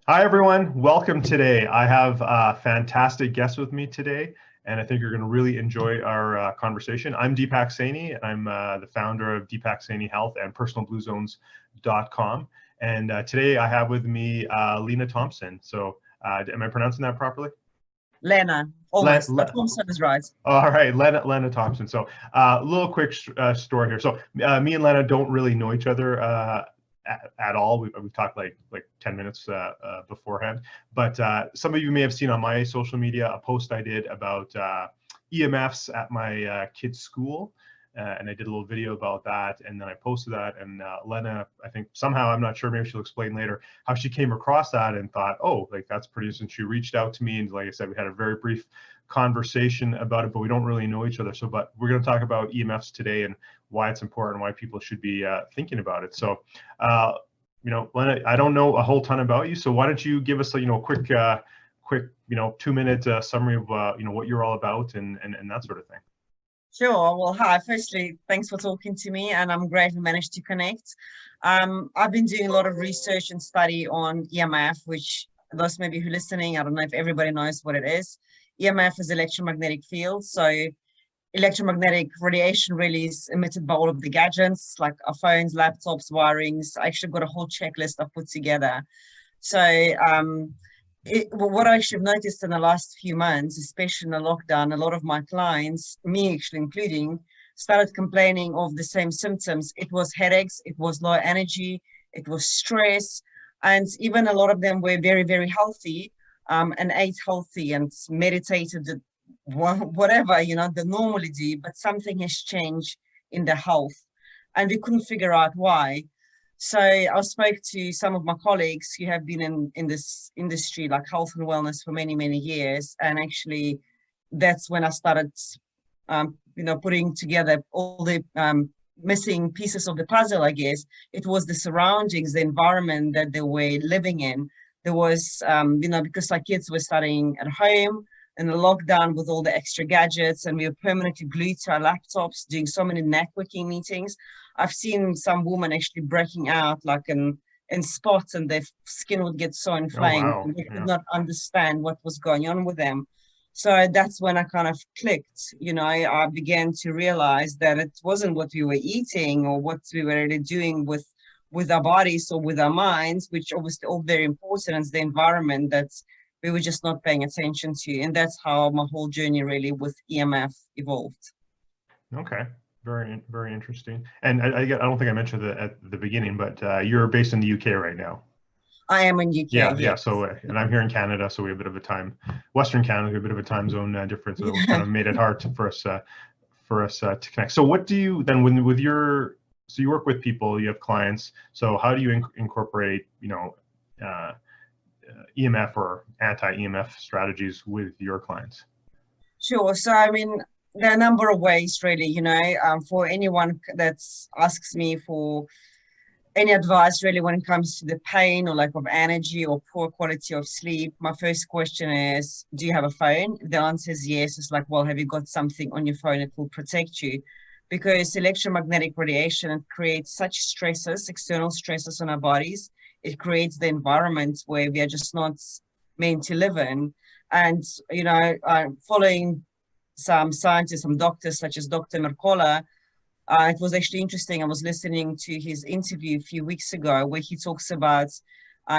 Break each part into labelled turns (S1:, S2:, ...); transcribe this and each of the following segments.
S1: Hi, everyone. Welcome today. I have a fantastic guest with me today, and I think you're going to really enjoy our conversation. I'm Deepak Saini, and I'm the founder of Deepak Saini Health and personalbluezones.com. And today I have with me Lena Thompson. So am I pronouncing that properly?
S2: Lena, almost, but Thompson is right.
S1: All right, Lena Thompson. So a little quick story here. So me and Lena don't really know each other at all. We've talked like 10 minutes beforehand, but some of you may have seen on my social media a post I did about EMFs at my kid's school, and I did a little video about that, and then I posted that, and Lena, I think somehow, I'm not sure, maybe she'll explain later, how she came across that and thought, oh, like that's pretty interesting. She reached out to me, and like I said, we had a very brief conversation about it, but we don't really know each other. So, but we're going to talk about EMFs today and why it's important, why people should be thinking about it. So, Lena, I don't know a whole ton about you, so why don't you give us a quick 2-minute summary of what you're all about and that sort of thing.
S2: Sure. Well, hi. Firstly, thanks for talking to me, and I'm glad we managed to connect. I've been doing a lot of research and study on EMF, which those maybe who are listening, I don't know if everybody knows what it is. EMF is electromagnetic fields. So electromagnetic radiation really is emitted by all of the gadgets, like our phones, laptops, wirings. I actually got a whole checklist I've put together. So what I should have noticed in the last few months, especially in the lockdown, a lot of my clients, me actually including, started complaining of the same symptoms. It was headaches, it was low energy, it was stress, and even a lot of them were very, very healthy and ate healthy and meditated, whatever, they normally do, but something has changed in their health, and we couldn't figure out why. So I spoke to some of my colleagues who have been in this industry, like health and wellness, for many, many years. And actually, that's when I started, putting together all the missing pieces of the puzzle, I guess. It was the surroundings, the environment that they were living in. There was, because our kids were studying at home in the lockdown with all the extra gadgets, and we were permanently glued to our laptops, doing so many networking meetings. I've seen some women actually breaking out like in spots, and their skin would get so inflamed.
S1: Oh, wow.
S2: And they could not understand what was going on with them. So that's when I kind of clicked. I began to realize that it wasn't what we were eating or what we were really doing with our bodies or with our minds, which obviously all very important, is the environment that we were just not paying attention to. And that's how my whole journey really with EMF evolved.
S1: Okay. Very, very interesting. And I don't think I mentioned that at the beginning, but you're based in the UK right now.
S2: I am in UK.
S1: Yeah.
S2: Yes.
S1: So, and I'm here in Canada, so we have a bit of a Western Canada, we have a bit of a time zone difference. So it kind of made it hard for us to connect. So what do you then so you work with people, you have clients. So how do you incorporate, EMF or anti-EMF strategies with your clients?
S2: Sure. So, I mean, there are a number of ways, really, for anyone that asks me for any advice, really, when it comes to the pain or lack of energy or poor quality of sleep. My first question is, do you have a phone? If the answer is yes, it's like, well, have you got something on your phone that will protect you? Because electromagnetic radiation, it creates such stresses, external stresses on our bodies. It creates the environment where we are just not meant to live in. And, following some scientists, some doctors, such as Dr. Mercola, it was actually interesting. I was listening to his interview a few weeks ago where he talks about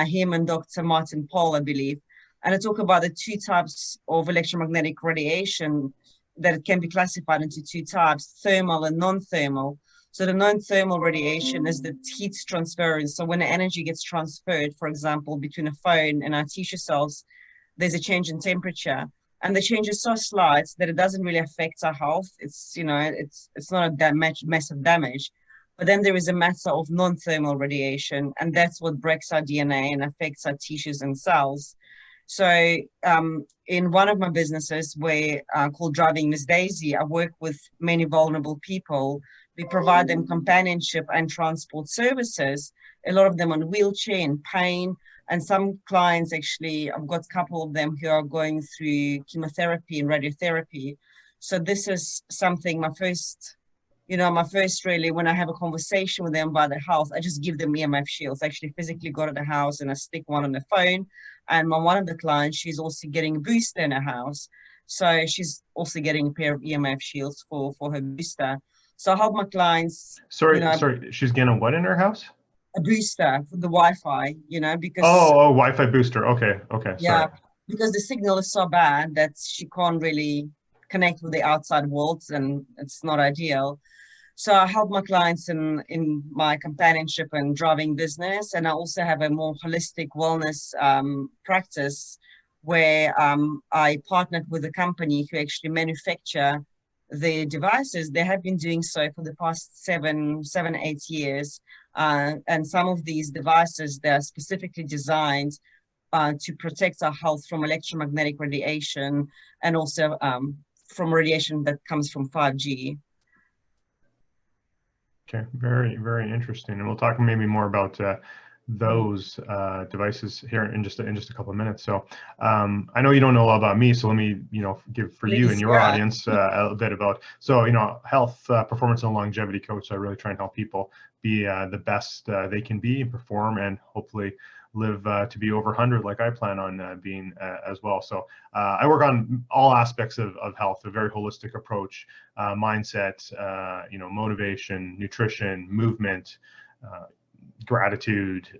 S2: him and Dr. Martin Paul, I believe. And I talk about the two types of electromagnetic radiation, that it can be classified into two types, thermal and non-thermal. So the non-thermal radiation is the heat transference. So when the energy gets transferred, for example, between a phone and our tissue cells, there's a change in temperature. And the change is so slight that it doesn't really affect our health. It's not a massive damage. But then there is a matter of non-thermal radiation, and that's what breaks our DNA and affects our tissues and cells. So in one of my businesses called Driving Miss Daisy, I work with many vulnerable people. We provide them companionship and transport services, a lot of them on wheelchair and pain. And some clients, actually, I've got a couple of them who are going through chemotherapy and radiotherapy. So this is something, my first you know, my first really, when I have a conversation with them about their health, I just give them EMF shields. I actually physically go to the house and I stick one on the phone. And one of the clients, she's also getting a booster in her house. So she's also getting a pair of EMF shields for her booster. So I help my clients,
S1: Sorry,
S2: you know,
S1: sorry, she's getting what in her house?
S2: a booster for the Wi-Fi, you know, because
S1: Oh, Wi-Fi booster. Okay, okay,
S2: yeah,
S1: sorry.
S2: because the signal is so bad that she can't really connect with the outside world, and it's not ideal. So I help my clients in my companionship and driving business, and I also have a more holistic wellness practice where I partnered with a company who actually manufacture the devices. They have been doing so for the past 8 years, and some of these devices, they're specifically designed to protect our health from electromagnetic radiation and also from radiation that comes from 5G.
S1: Okay, very, very interesting. And we'll talk maybe more about those devices here in just a couple of minutes. So I know you don't know a lot about me, so let me, give for you and
S2: Please,
S1: your
S2: yeah.
S1: audience a bit about, so, health, performance and longevity coach. So I really try and help people be the best they can be and perform, and hopefully live to be over 100 like I plan on being as well. So I work on all aspects of health, a very holistic approach, mindset, motivation, nutrition, movement, gratitude,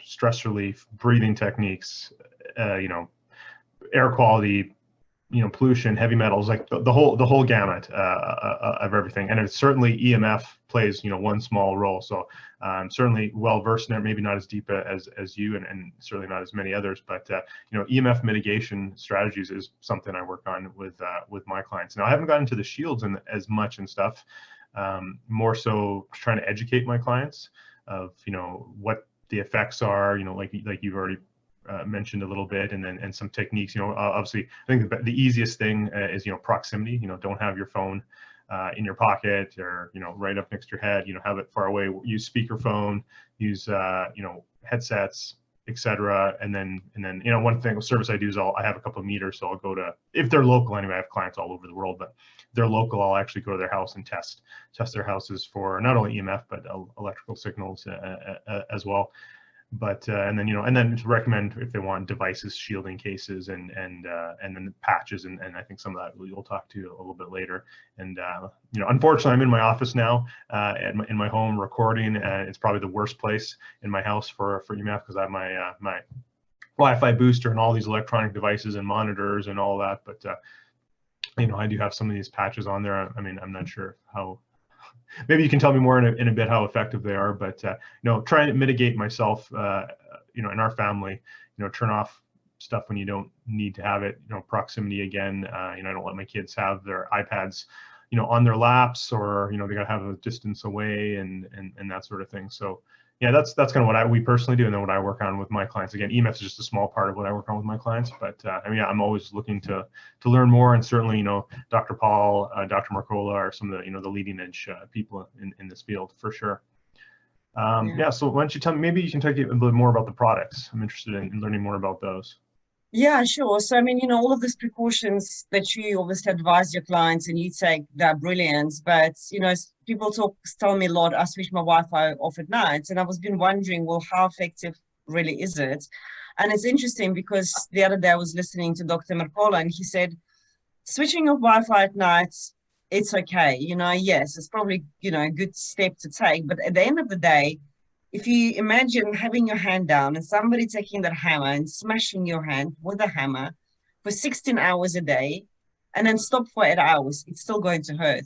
S1: stress relief, breathing techniques, air quality, pollution, heavy metals, like the whole gamut of everything. And it's certainly EMF plays, one small role. So I'm certainly well versed in it, maybe not as deep as you, and certainly not as many others, but EMF mitigation strategies is something I work on with my clients. Now, I haven't gotten into the shields as much and stuff, more so trying to educate my clients of what the effects are, like you've already mentioned a little bit, and some techniques. Obviously, I think the easiest thing is proximity. Don't have your phone in your pocket or right up next to your head. Have it far away. Use speakerphone. Use headsets, etc. And then one thing service I do is I have a couple of meters, so I'll go to, if they're local anyway. I have clients all over the world, but if they're local, I'll actually go to their house and test their houses for not only EMF but electrical signals as well. But and then to recommend if they want devices, shielding cases, and then patches, and I think some of that we'll talk to a little bit later. And unfortunately, I'm in my office now, in my home recording. It's probably the worst place in my house for EMF, because I have my Wi-Fi booster and all these electronic devices and monitors and all that. But I do have some of these patches on there. I mean, I'm not sure how. Maybe you can tell me more in a bit how effective they are, but trying to mitigate myself, in our family, turn off stuff when you don't need to have it. Proximity again. I don't let my kids have their iPads, on their laps, or they gotta have a distance away, and that sort of thing. So yeah, that's kind of what we personally do, and then what I work on with my clients. Again, EMF is just a small part of what I work on with my clients, but I'm always looking to learn more, and certainly Dr. Paul, Dr. Marcola are some of the leading edge people in this field for sure. Yeah. So why don't you tell me, maybe you can talk a bit more about the products. I'm interested in learning more about those.
S2: Yeah, sure. So, I mean, all of these precautions that you obviously advise your clients and you take, they're brilliant. But, people tell me a lot, I switch my Wi-Fi off at night. And I was been wondering, well, how effective really is it? And it's interesting because the other day I was listening to Dr. Mercola, and he said, switching off Wi-Fi at night, it's okay. Yes, it's probably, a good step to take. But at the end of the day, if you imagine having your hand down and somebody taking that hammer and smashing your hand with a hammer for 16 hours a day, and then stop for 8 hours, it's still going to hurt.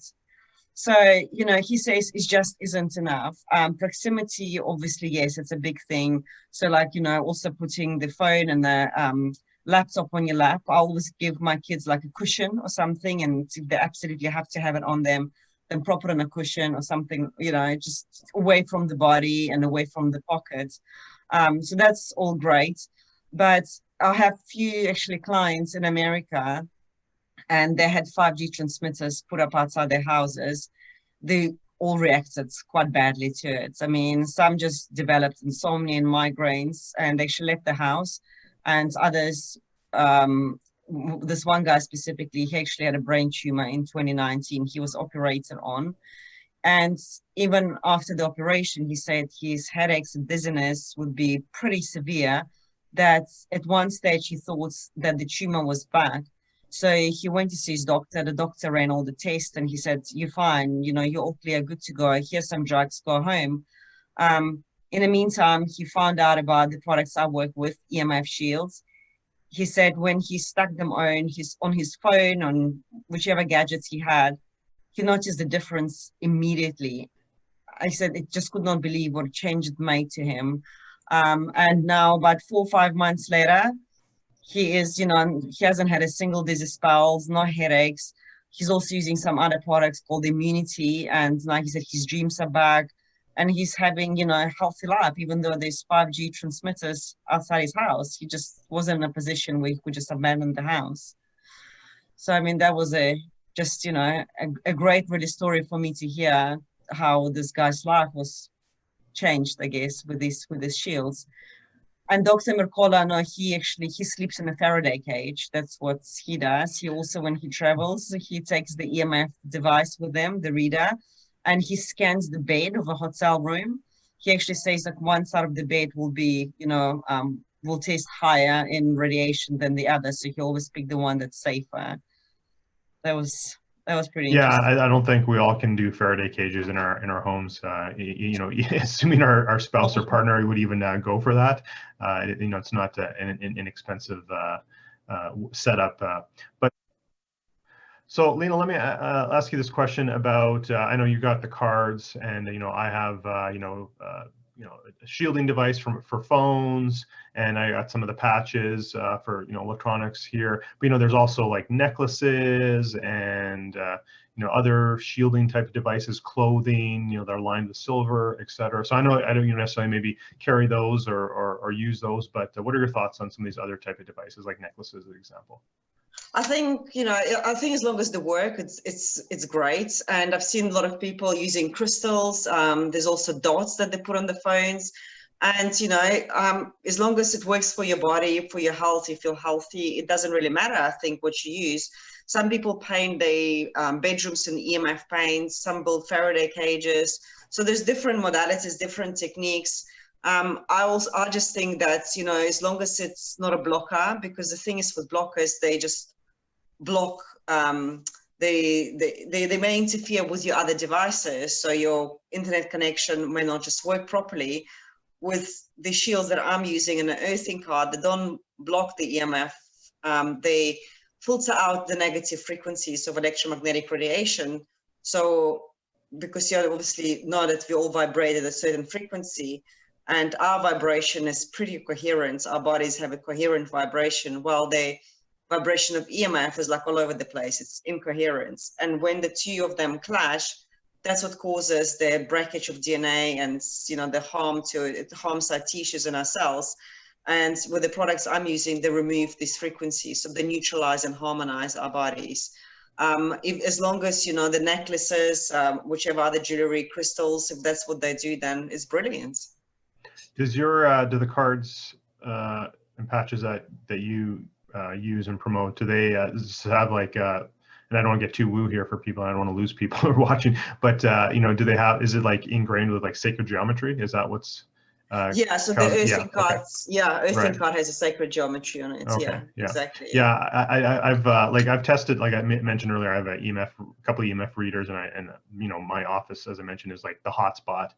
S2: So, he says it just isn't enough. Proximity, obviously, yes, it's a big thing. So also putting the phone and the laptop on your lap. I always give my kids like a cushion or something, and if they absolutely have to have it on them, then prop it on a cushion or something, just away from the body and away from the pocket. So that's all great. But I have few actually clients in America, and they had 5G transmitters put up outside their houses. They all reacted quite badly to it. I mean, some just developed insomnia and migraines and actually left the house, and others, this one guy specifically, he actually had a brain tumor in 2019. He was operated on. And even after the operation, he said his headaches and dizziness would be pretty severe, that at one stage he thought that the tumor was back. So he went to see his doctor. The doctor ran all the tests and he said, "You're fine, you know, you're all clear, good to go. Here's some drugs, go home." In the meantime, he found out about the products I work with, EMF Shields. He said when he stuck them on his phone, on whichever gadgets he had, he noticed the difference immediately. I said it just could not believe what a change it made to him. And now, about 4 or 5 months later, he is, you know, he hasn't had a single dizzy spells, no headaches. He's also using some other products called Immunity, and like he said, his dreams are back, and he's having, you know, a healthy life, even though there's 5G transmitters outside his house. He just wasn't in a position where he could just abandon the house. So, I mean, that was just, you know, a great really story for me to hear how this guy's life was changed, I guess, with these shields. And Dr. Mercola, no, he sleeps in a Faraday cage. That's what he does. He also, when he travels, he takes the EMF device with him, the reader, and he scans the bed of a hotel room. He actually says like one side of the bed will be, you know, will test higher in radiation than the other. So he always pick the one that's safer. That was pretty
S1: Yeah,
S2: interesting.
S1: I don't think we all can do Faraday cages in our homes. You know, assuming our spouse or partner would even go for that. You know, it's not an inexpensive setup. But so, Lena, let me ask you this question about. I know you got the cards, and you know, I have a shielding device for phones, and I got some of the patches for electronics here. But you know, there's also like necklaces and other shielding type of devices, clothing, they're lined with silver, etc. So I know I don't necessarily maybe carry those or use those, but what are your thoughts on some of these other type of devices like necklaces, as an example?
S2: I think, I think as long as they work, it's great. And I've seen a lot of people using crystals. There's also dots that they put on the phones. And, as long as it works for your body, for your health, you feel healthy, it doesn't really matter, I think, what you use. Some people paint their bedrooms in EMF paints, some build Faraday cages. So there's different modalities, different techniques. I just think that, as long as it's not a blocker, because the thing is with blockers, they just block, they may interfere with your other devices. So your internet connection may not just work properly. With the shields that I'm using in an earthing card, they don't block the EMF. They filter out the negative frequencies of electromagnetic radiation. So because you obviously know that we all vibrate at a certain frequency, and our vibration is pretty coherent. Our bodies have a coherent vibration, while the vibration of EMF is like all over the place. It's incoherent. And when the two of them clash, that's what causes the breakage of DNA and, the harm to it. It harms our tissues and our cells. And with the products I'm using, they remove this frequency. So they neutralize and harmonize our bodies. As long as, the necklaces, whichever other jewelry, crystals, if that's what they do, then it's brilliant.
S1: Does do the cards and patches that you use and promote, do they have like and I don't want to get too woo here for people, I don't want to lose people who are watching, but do they have, is it like ingrained with like sacred geometry? Is that what's
S2: yeah, so the earthing cards,
S1: okay.
S2: Earthing card has a sacred geometry on it.
S1: Okay,
S2: yeah, exactly.
S1: Yeah, I've tested, like I mentioned earlier, I have a couple of EMF readers, and my office, as I mentioned, is like the hot spot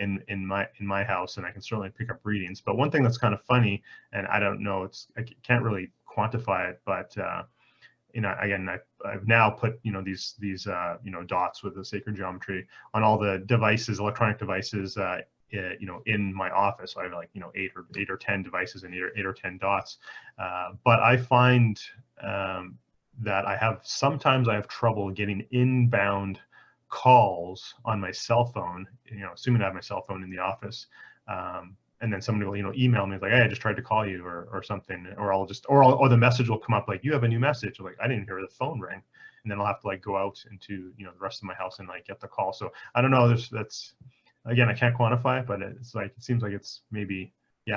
S1: in my house, and I can certainly pick up readings. But one thing that's kind of funny, and I don't know, I can't really quantify it, but again, I've now put these dots with the sacred geometry on all the devices, electronic devices, in my office. So I have like 8 or 10 devices and 8 or 10 dots. But I find that sometimes I have trouble getting inbound calls on my cell phone. Assuming I have my cell phone in the office. And then somebody will, email me like, "Hey, I just tried to call you," or something, or the message will come up like, "You have a new message." I'm like, I didn't hear the phone ring, and then I'll have to like go out into the rest of my house and like get the call. So I don't know. That's again, I can't quantify it, but it's like it seems like it's maybe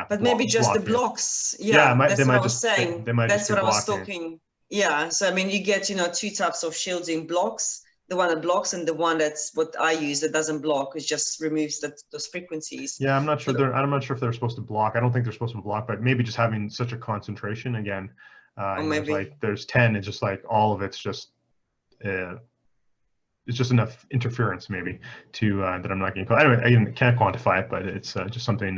S2: But maybe just the blocks. Yeah, that's what I was saying. That's what I was talking. Yeah. So I mean, you get 2 types of shielding blocks. the one that blocks, and the one that's what I use that doesn't block, it just removes those frequencies.
S1: Yeah, I'm not sure I'm not sure if they're supposed to block. I don't think they're supposed to block, but maybe just having such a concentration again.
S2: Or
S1: You know,
S2: maybe
S1: there's 10, it's just like all of it's just enough interference maybe to that I'm not getting caught. Anyway, I can't quantify it, but it's just something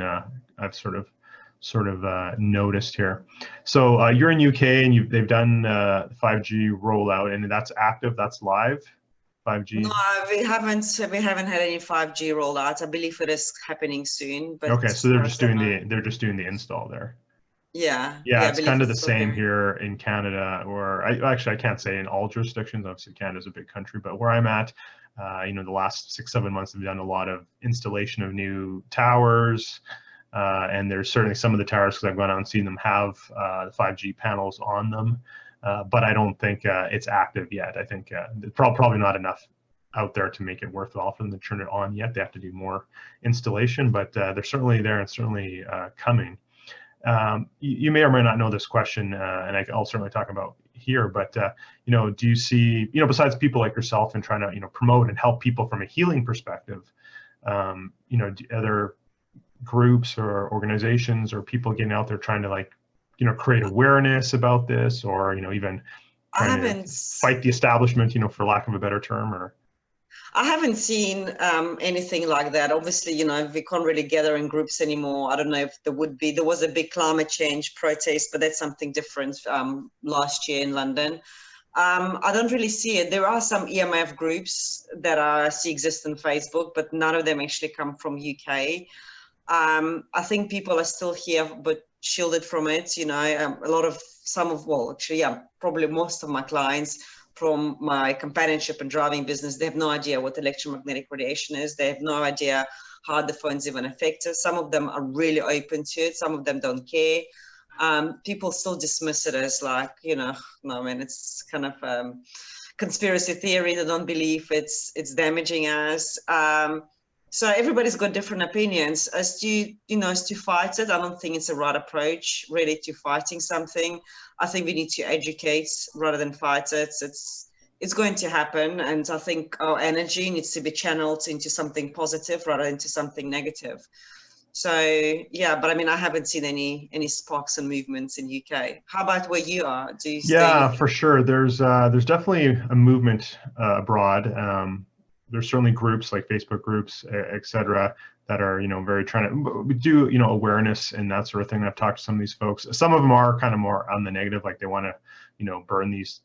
S1: I've sort of noticed here. So you're in UK and they've done 5G rollout, and that's active, that's live, 5G.
S2: no, we haven't had any 5G rollout. I believe it is happening soon. But
S1: Okay, so they're just doing the install there.
S2: Yeah,
S1: Yeah,
S2: I
S1: it's
S2: believe
S1: kind of the
S2: still
S1: same
S2: going.
S1: here in Canada, or actually I can't say in all jurisdictions. Obviously, Canada's a big country, but where I'm at, you know, the last 6-7 months have done a lot of installation of new towers, and there's certainly some of the towers, because I've gone out and seen them, have 5G panels on them, but I don't think it's active yet. I think probably not enough out there to make it worthwhile for them to turn it on yet. They have to do more installation, but they're certainly there and certainly coming. You may or may not know this question, and I'll certainly talk about here, but you know, do you see, you know, besides people like yourself and trying to, you know, promote and help people from a healing perspective, you know, other groups or organizations or people getting out there trying to, like, you know, create awareness about this, or, you know, even trying to fight the establishment, you know, for lack of a better term? Or
S2: I haven't seen anything like that. Obviously, you know, we can't really gather in groups anymore. I don't know if there was a big climate change protest, but that's something different last year in London. I don't really see it. There are some EMF groups that I see exist on Facebook, but none of them actually come from UK. I think people are still here, but shielded from it. You know, probably most of my clients from my companionship and driving business, they have no idea what electromagnetic radiation is. They have no idea how the phones even affect us. Some of them are really open to it. Some of them don't care. People still dismiss it as, like, you know, no, I mean, it's kind of conspiracy theory. They don't believe it's damaging us. So everybody's got different opinions as to, you know, as to fight it. I don't think it's the right approach really to fighting something. I think we need to educate rather than fight it. It's going to happen, and I think our energy needs to be channeled into something positive rather than into something negative. So yeah, but I mean, I haven't seen any sparks and movements in UK. How about where you are? Do you stay?
S1: Yeah, for sure. There's definitely a movement abroad. There's certainly groups like Facebook groups, et cetera, that are, you know, very trying to do, you know, awareness and that sort of thing. I've talked to some of these folks. Some of them are kind of more on the negative, like they want to, you know, burn these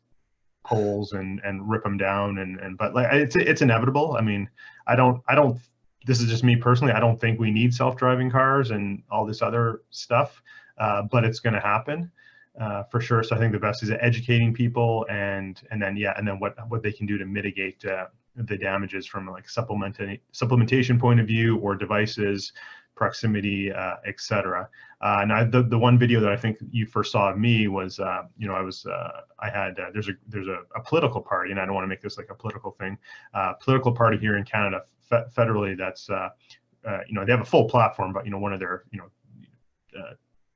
S1: poles and rip them down, but like it's inevitable. I mean, I don't. This is just me personally. I don't think we need self-driving cars and all this other stuff, but it's going to happen. For sure. So I think the best is educating people, and then what they can do to mitigate the damages from, like, supplementation point of view, or devices, proximity, etc. Now the one video that I think you first saw of me was, you know, there's a political party, and I don't want to make this like a political thing, political party here in Canada federally that's you know, they have a full platform, but, you know, one of their, you know,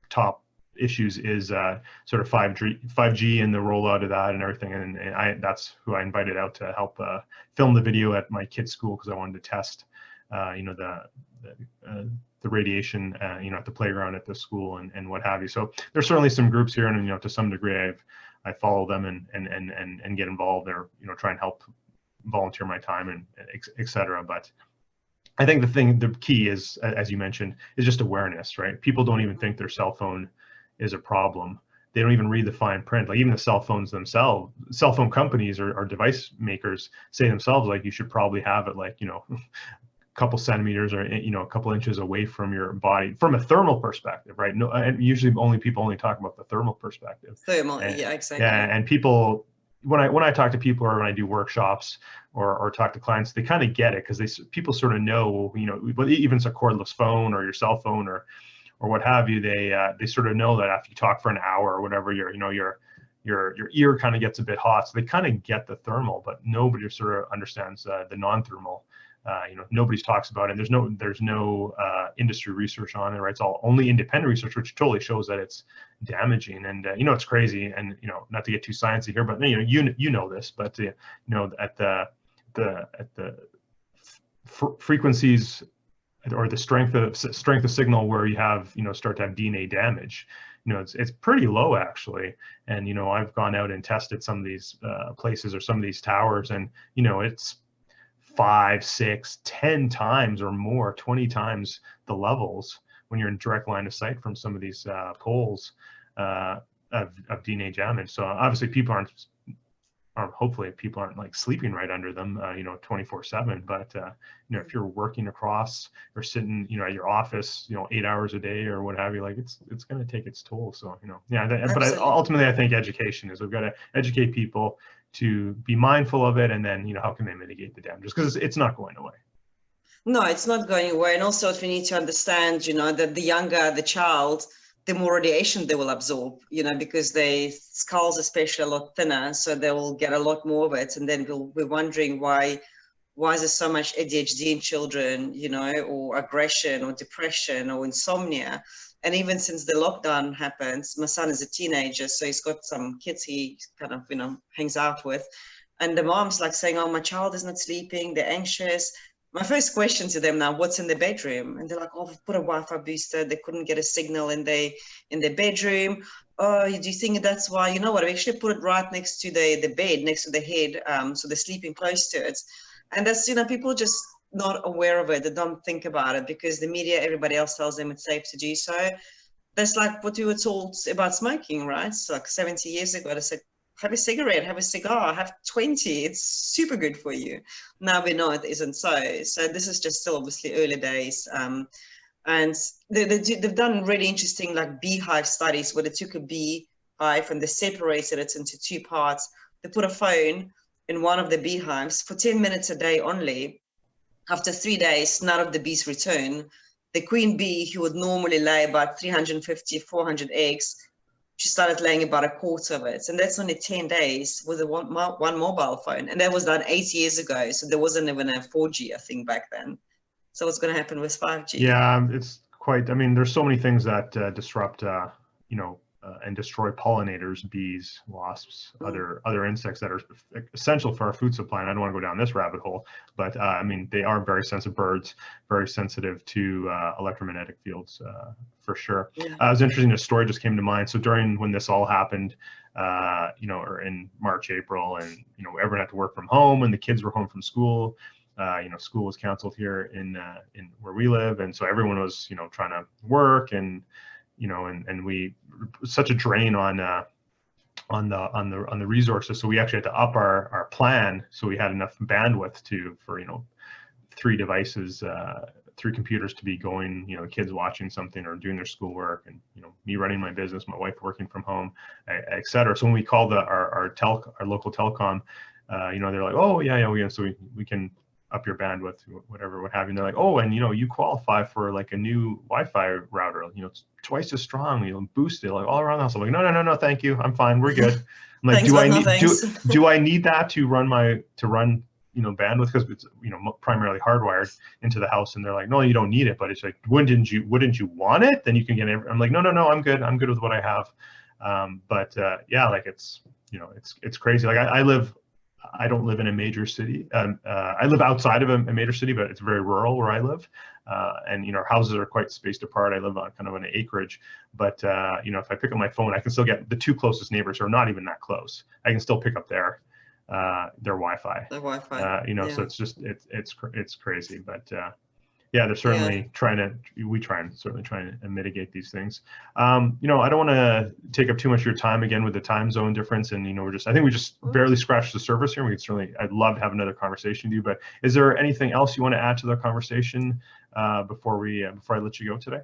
S1: top issues is sort of 5G and the rollout of that and everything, and that's who I invited out to help film the video at my kid's school, because I wanted to test you know, the radiation you know, at the playground at the school and what have you. So there's certainly some groups here, and, you know, to some degree I follow them and get involved, or, you know, try and help volunteer my time and et cetera. But I think the key is, as you mentioned, is just awareness, right? People don't even think their cell phone is a problem. They don't even read the fine print. Like, even the cell phones themselves, cell phone companies or device makers say themselves, like, you should probably have it, like, you know, a couple centimeters or, you know, a couple inches away from your body from a thermal perspective, right? No, and usually people only talk about the thermal perspective.
S2: Yeah, exactly.
S1: Yeah, and people, when I talk to people, or when I do workshops or talk to clients, they kind of get it, because people sort of know, you know, even it's a cordless phone or your cell phone or what have you, they sort of know that after you talk for an hour or whatever, your ear kind of gets a bit hot. So they kind of get the thermal, but nobody sort of understands the non-thermal. You know, nobody talks about it. And there's no industry research on it, right? It's all only independent research, which totally shows that it's damaging. And you know, it's crazy. And, you know, not to get too sciencey here, but you know this, but you know, at the the frequencies or the strength of signal where you have, start to have DNA damage. It's pretty low actually. And, I've gone out and tested some of these places or some of these towers, and, it's 5, 6, 10 times or more, 20 times the levels when you're in direct line of sight from some of these poles of DNA damage. So obviously people hopefully people aren't like sleeping right under them, 24/7. But if you're working across or sitting, at your office, 8 hours a day or what have you, like it's going to take its toll. So, but ultimately, I think education is, we've got to educate people to be mindful of it, and then, how can they mitigate the damages, because it's not going away.
S2: No, it's not going away. And also we need to understand, that the younger the child, the more radiation they will absorb, because their skulls especially a lot thinner, so they will get a lot more of it. And then we're wondering why is there so much ADHD in children, or aggression or depression or insomnia. And even since the lockdown happens, my son is a teenager, so he's got some kids he kind of, hangs out with. And the mom's like saying, oh, my child is not sleeping, they're anxious. My first question to them now, what's in the bedroom? And they're like, oh, we've put a Wi-Fi booster. They couldn't get a signal in their bedroom. Oh, do you think that's why? You know what? We actually put it right next to the bed, next to the head, so they're sleeping close to it. And that's, people just not aware of it. They don't think about it because the media, everybody else tells them it's safe to do so. That's like what we were told about smoking, right? So like 70 years ago, they said, have a cigarette, have a cigar, have 20. It's super good for you. Now we know it isn't so. So this is just still obviously early days. And they've done really interesting like beehive studies where they took a beehive and they separated it into 2 parts. They put a phone in one of the beehives for 10 minutes a day only. After 3 days, none of the bees return. The queen bee, who would normally lay about 350, 400 eggs, she started laying about a quarter of it. And that's only 10 days with one mobile phone. And that was done 8 years ago. So there wasn't even a 4G, I think, back then. So what's going to happen with 5G?
S1: Yeah, it's quite, there's so many things that disrupt, and destroy pollinators, bees, wasps, other insects that are essential for our food supply. And I don't want to go down this rabbit hole, but they are very sensitive birds, very sensitive to electromagnetic fields, for sure.
S2: Yeah.
S1: It was interesting, a story just came to mind. So when this all happened, or in March, April, and, everyone had to work from home and the kids were home from school. School was canceled here in where we live. And so everyone was, trying to work, and, and we, such a drain on the resources. So we actually had to up our plan, so we had enough bandwidth for 3 devices, 3 computers to be going, the kids watching something or doing their schoolwork, and me running my business, my wife working from home, etc. So when we called our local telecom, they're like, oh yeah, so we can up your bandwidth, whatever, what have you. And they're like, oh, and you qualify for like a new Wi-Fi router, it's twice as strong, boosted like all around the house. I'm like, no, thank you, I'm fine, we're good. I'm like, do I need that to run bandwidth, because it's primarily hardwired into the house? And they're like, no, you don't need it. But it's like, wouldn't you want it? Then you can get it. I'm like, no, I'm good with what I have. Yeah, like it's crazy. Like I don't live in a major city. I live outside of a major city, but it's very rural where I live. And our houses are quite spaced apart. I live on kind of an acreage, but if I pick up my phone, I can still get the 2 closest neighbors who are not even that close. I can still pick up their Wi-Fi.
S2: The Wi-Fi.
S1: Yeah. So it's just it's crazy, but yeah, they're certainly trying to mitigate these things. I don't want to take up too much of your time again with the time zone difference, and I think we just barely scratched the surface here. I'd love to have another conversation with you, but is there anything else you want to add to the conversation before I let you go today?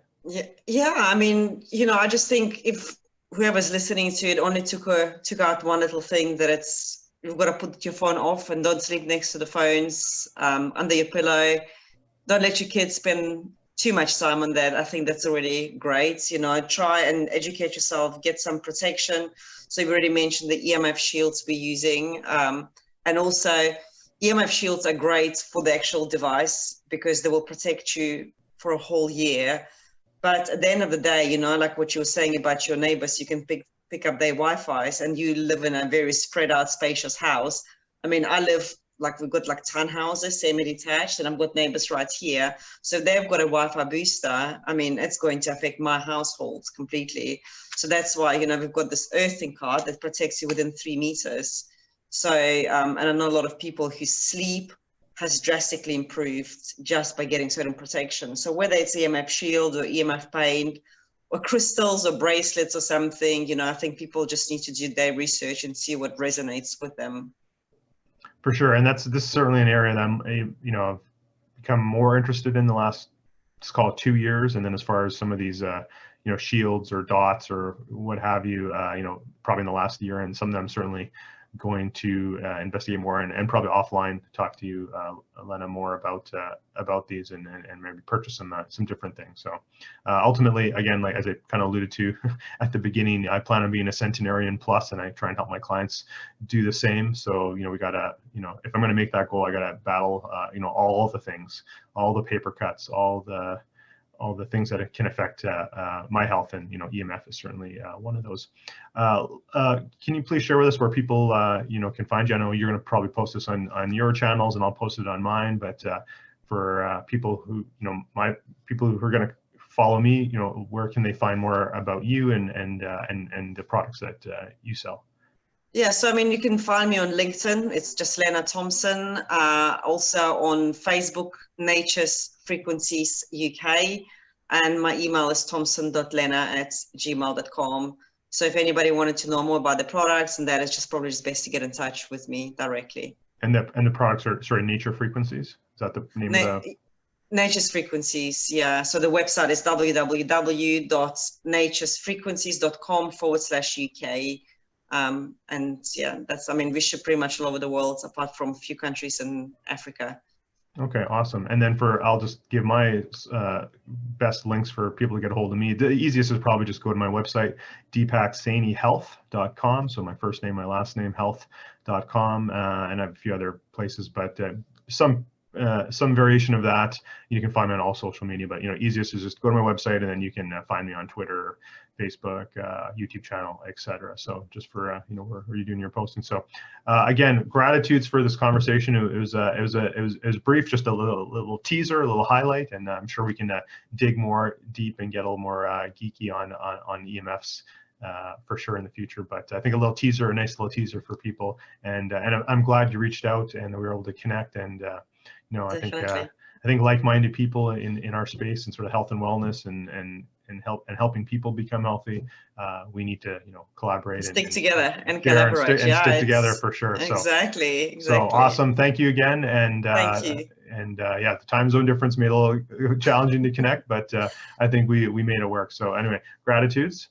S2: Yeah. I just think if whoever's listening to it only took out one little thing, that you've got to put your phone off and don't sleep next to the phones, under your pillow. Don't let your kids spend too much time on that. I think that's already great. Try and educate yourself, get some protection. So you've already mentioned the EMF shields we're using. And also EMF shields are great for the actual device because they will protect you for a whole year. But at the end of the day, like what you were saying about your neighbors, you can pick up their Wi-Fi's, and you live in a very spread out, spacious house. I live like we've got like townhouses, semi-detached, and I've got neighbors right here. So if they've got a Wi-Fi booster, I mean, it's going to affect my household completely. So that's why, you know, we've got this earthing card that protects you within 3 meters. So, and I know a lot of people whose sleep has drastically improved just by getting certain protection. So whether it's EMF shield or EMF paint or crystals or bracelets or something, you know, I think people just need to do their research and see what resonates with them.
S1: For sure, and this is certainly an area that I'm, you know, I've become more interested in the last, let's call it 2 years. And then as far as some of these, you know, shields or dots or what have you, you know, probably in the last year, and some of them certainly going to investigate more and probably offline talk to you, Lena, more about these and maybe purchase some different things. So ultimately, again, like as I kind of alluded to at the beginning, I plan on being a centenarian plus, and I try and help my clients do the same. So, you know, we gotta, you know, if I'm going to make that goal, I gotta battle, you know, all the things, all the paper cuts, all the things that can affect my health, and, you know, EMF is certainly one of those. Can you please share with us where people, you know, can find you? I know you're going to probably post this on your channels, and I'll post it on mine. But for people who, you know, people who are going to follow me, you know, where can they find more about you and the products that you sell?
S2: Yeah, so I mean, you can find me on LinkedIn. It's just Lena Thompson. Also on Facebook, Nature's Frequencies UK, and my email is thompson.lena@gmail.com. So if anybody wanted to know more about the products and that, it's just probably just best to get in touch with me directly.
S1: And the products are, sorry, Nature Frequencies? Is that the name of the?
S2: Nature's Frequencies, yeah. So the website is www.naturesfrequencies.com/UK. And yeah, that's, I mean, we ship pretty much all over the world, apart from a few countries in Africa.
S1: Okay, awesome. And then I'll just give my best links for people to get a hold of me. The easiest is probably just go to my website, deepaksainihealth.com. So my first name, my last name, health.com, and I have a few other places, but some variation of that. You can find me on all social media, but, you know, easiest is just go to my website, and then you can find me on Twitter, Facebook, YouTube channel, etc. So just for you know, where you're doing your posting. So again, gratitudes for this conversation. It was brief, just a little teaser, a little highlight, and I'm sure we can dig more deep and get a little more geeky on EMFs. For sure in the future, but I think a nice little teaser for people, and I'm glad you reached out and we were able to connect, and you know, I think like-minded people in our space and sort of health and wellness and helping people become healthy, we need to, you know, collaborate,
S2: stick together and collaborate,
S1: and stick together for sure.
S2: Exactly.
S1: So awesome, thank you again, and
S2: thank you.
S1: And yeah, the time zone difference made it a little challenging to connect, but I think we made it work. So anyway, gratitudes.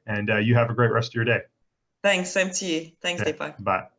S1: And you have a great rest of your day.
S2: Thanks, same to you. Thanks,
S1: Okay,
S2: Deepak.
S1: Bye.